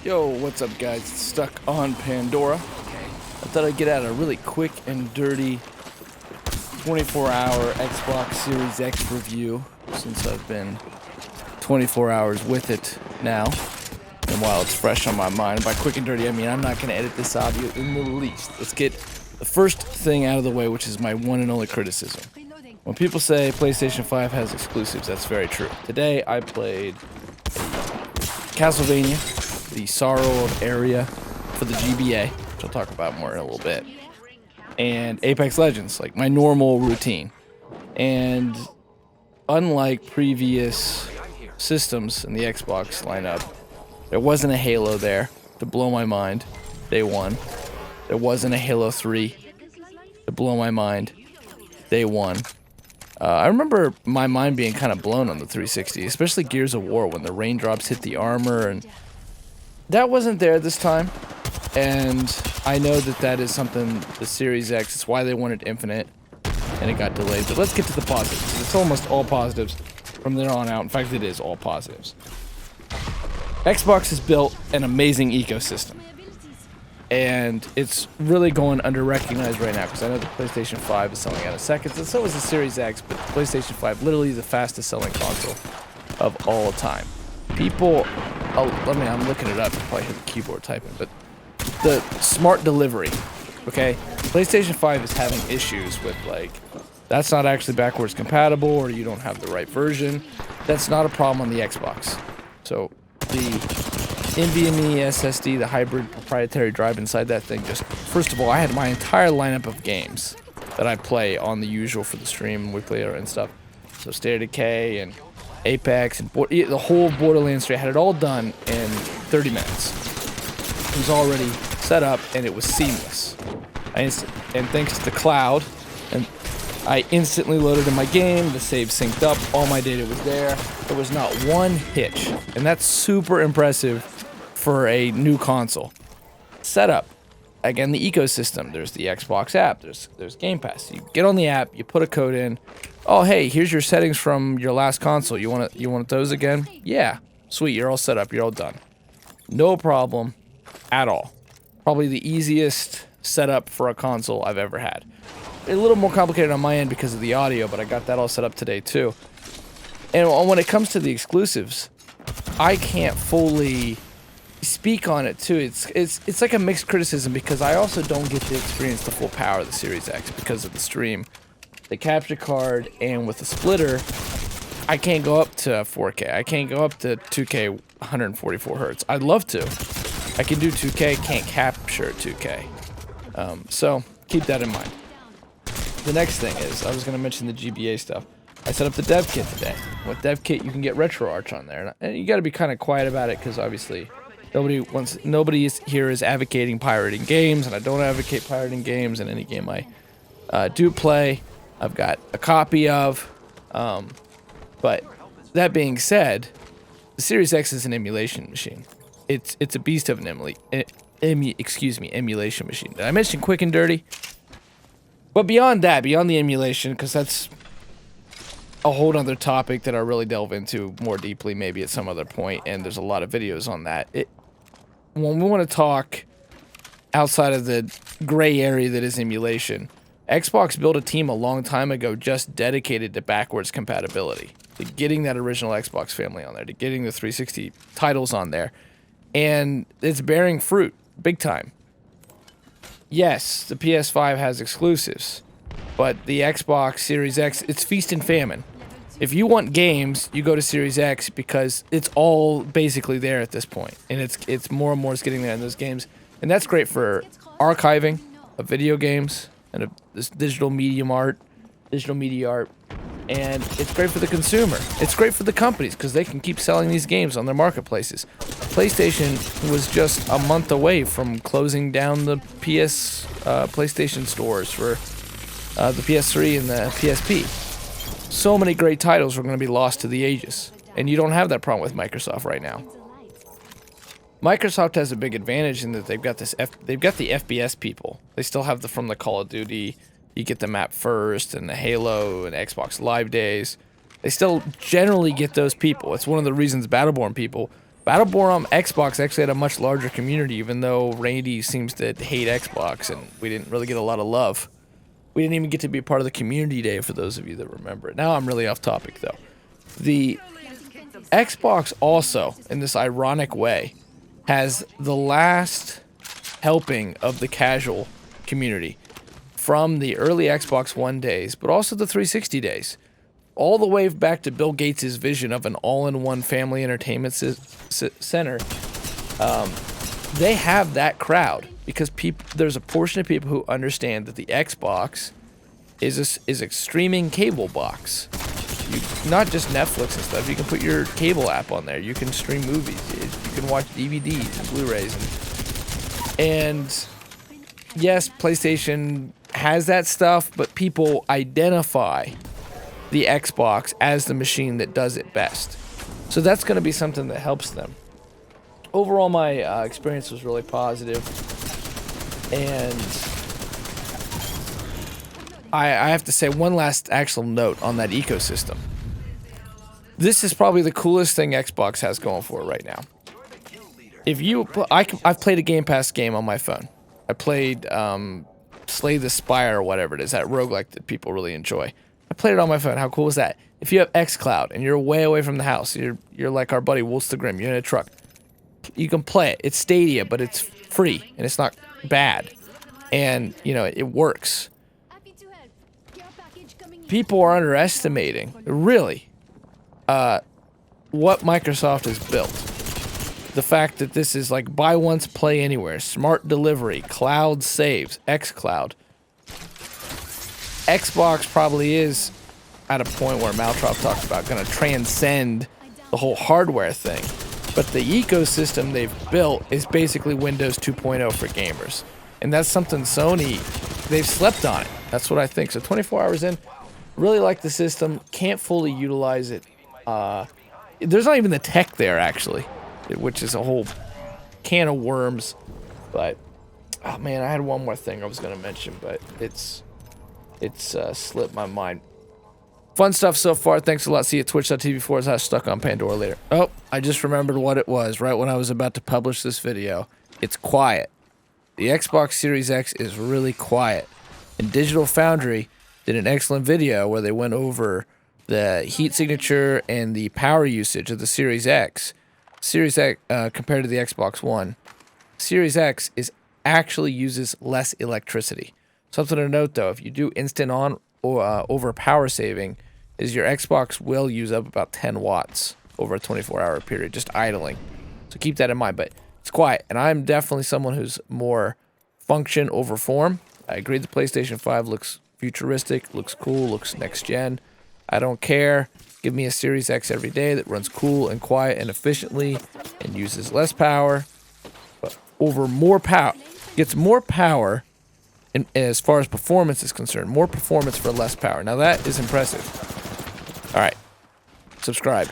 Yo, what's up, guys? Stuck on Pandora. I thought I'd get out a really quick and dirty 24-hour Xbox Series X review since I've been 24 hours with it now. And while it's fresh on my mind, by quick and dirty, I mean I'm not going to edit this audio in the least. Let's get the first thing out of the way, which is my one and only criticism. When people say PlayStation 5 has exclusives, that's very true. Today, I played Castlevania, the Sorrow of Aria for the GBA, which I'll talk about more in a little bit, and Apex Legends, like my normal routine. And unlike previous systems in the Xbox lineup, there wasn't a Halo there to blow my mind day one. There wasn't a Halo 3 to blow my mind day one. I remember my mind being kind of blown on the 360, especially Gears of War when the raindrops hit the armor, and that wasn't there this time. And I know that that is something, the Series X, it's why they wanted Infinite, and it got delayed. But let's get to the positives. It's almost all positives from there on out. In fact, it is all positives. Xbox has built an amazing ecosystem, and it's really going under-recognized right now, because I know the PlayStation 5 is selling out of seconds, and so is the Series X, but the PlayStation 5 literally is the fastest-selling console of all time. People, I'm looking it up, you probably hear the keyboard typing, but the smart delivery, okay? PlayStation 5 is having issues with, like, that's not actually backwards compatible, or you don't have the right version. That's not a problem on the Xbox. So, the NVMe SSD, the hybrid proprietary drive inside that thing, just, first of all, I had my entire lineup of games that I play on the usual for the stream, we play and stuff. So State of Decay and Apex and the whole Borderlands 3, I had it all done in 30 minutes. It was already set up and it was seamless. And thanks to the cloud, and I instantly loaded in my game, the save synced up, all my data was there. There was not one hitch, and that's super impressive for a new console. Setup. Again, the ecosystem. There's the Xbox app. There's Game Pass. You get on the app, you put a code in. Oh, hey, here's your settings from your last console. You want those again? Yeah. Sweet, you're all set up. You're all done. No problem at all. Probably the easiest setup for a console I've ever had. A little more complicated on my end because of the audio, but I got that all set up today too. And when it comes to the exclusives, I can't fully speak on it too. It's like a mixed criticism, because I also don't get to experience the full power of the Series X because of the stream, the capture card, and with the splitter, I can't go up to 4K. I can't go up to 2K 144 hertz. I'd love to. I can do 2K, can't capture 2K. So keep that in mind. The next thing is, I was going to mention the GBA stuff. I set up the dev kit today. With dev kit, you can get RetroArch on there, and you got to be kind of quiet about it, because obviously nobody here is advocating pirating games, and I don't advocate pirating games in any game I do play. I've got a copy of, but that being said, the Series X is an emulation machine. It's a beast of an emulation machine. Did I mention quick and dirty? But beyond that, beyond the emulation, because that's a whole other topic that I'll really delve into more deeply maybe at some other point, and there's a lot of videos on that. When we want to talk outside of the gray area that is emulation, Xbox built a team a long time ago just dedicated to backwards compatibility, to getting that original Xbox family on there, to getting the 360 titles on there, and it's bearing fruit big time. Yes, the PS5 has exclusives, but the Xbox Series X, it's feast and famine. If you want games, you go to Series X, because it's all basically there at this point, and it's more and more is getting there in those games, and that's great for archiving of video games and this digital media art, and it's great for the consumer. It's great for the companies, because they can keep selling these games on their marketplaces. PlayStation was just a month away from closing down the PlayStation stores for the PS3 and the PSP. So many great titles were going to be lost to the ages, and you don't have that problem with Microsoft right now. Microsoft has a big advantage in that they've got the FPS people. They still have from the Call of Duty. You get the map first, and the Halo and Xbox Live days. They still generally get those people. It's one of the reasons Battleborn people Battleborn on Xbox actually had a much larger community, even though Randy seems to hate Xbox, and we didn't really get a lot of love. We didn't even get to be a part of the community day, for those of you that remember it. Now I'm really off topic, though. The Xbox also, in this ironic way, has the last helping of the casual community from the early Xbox One days, but also the 360 days. All the way back to Bill Gates' vision of an all-in-one family entertainment center. They have that crowd because there's a portion of people who understand that the Xbox is a streaming cable box. Not just Netflix and stuff. You can put your cable app on there. You can stream movies. You can watch DVDs and Blu-rays. And yes, PlayStation has that stuff, but people identify the Xbox as the machine that does it best. So that's going to be something that helps them. Overall, my experience was really positive. And I have to say one last actual note on that ecosystem. This is probably the coolest thing Xbox has going for it right now. If you, I've played a Game Pass game on my phone. I played Slay the Spire or whatever it is, that roguelike that people really enjoy. I played it on my phone. How cool is that? If you have xCloud and you're way away from the house, you're like our buddy Wolf's the Grim, you're in a truck, you can play it. It's Stadia, but it's free and it's not bad. And, you know, it works. People are underestimating, really, what Microsoft has built. The fact that this is like buy once, play anywhere, smart delivery, cloud saves, xCloud. Xbox probably is at a point where Maltrop talked about going to transcend the whole hardware thing. But the ecosystem they've built is basically Windows 2.0 for gamers. And that's something Sony, they've slept on it. That's what I think. So 24 hours in, really like the system, can't fully utilize it. There's not even the tech there, actually, which is a whole can of worms. But, oh man, I had one more thing I was going to mention, but it's slipped my mind. Fun stuff so far. Thanks a lot. See you at twitch.tv/stuck on Pandora later. Oh, I just remembered what it was right when I was about to publish this video. It's quiet. The Xbox Series X is really quiet. And Digital Foundry did an excellent video where they went over the heat signature and the power usage of the Series X. Series X compared to the Xbox One. Series X actually uses less electricity. Something to note, though, if you do instant on or over power saving, is your Xbox will use up about 10 watts over a 24-hour period, just idling. So keep that in mind, but it's quiet. And I'm definitely someone who's more function over form. I agree the PlayStation 5 looks futuristic, looks cool, looks next-gen. I don't care. Give me a Series X every day that runs cool and quiet and efficiently and uses less power, but over more power. Gets more power. And as far as performance is concerned, more performance for less power. Now that is impressive. All right, subscribe.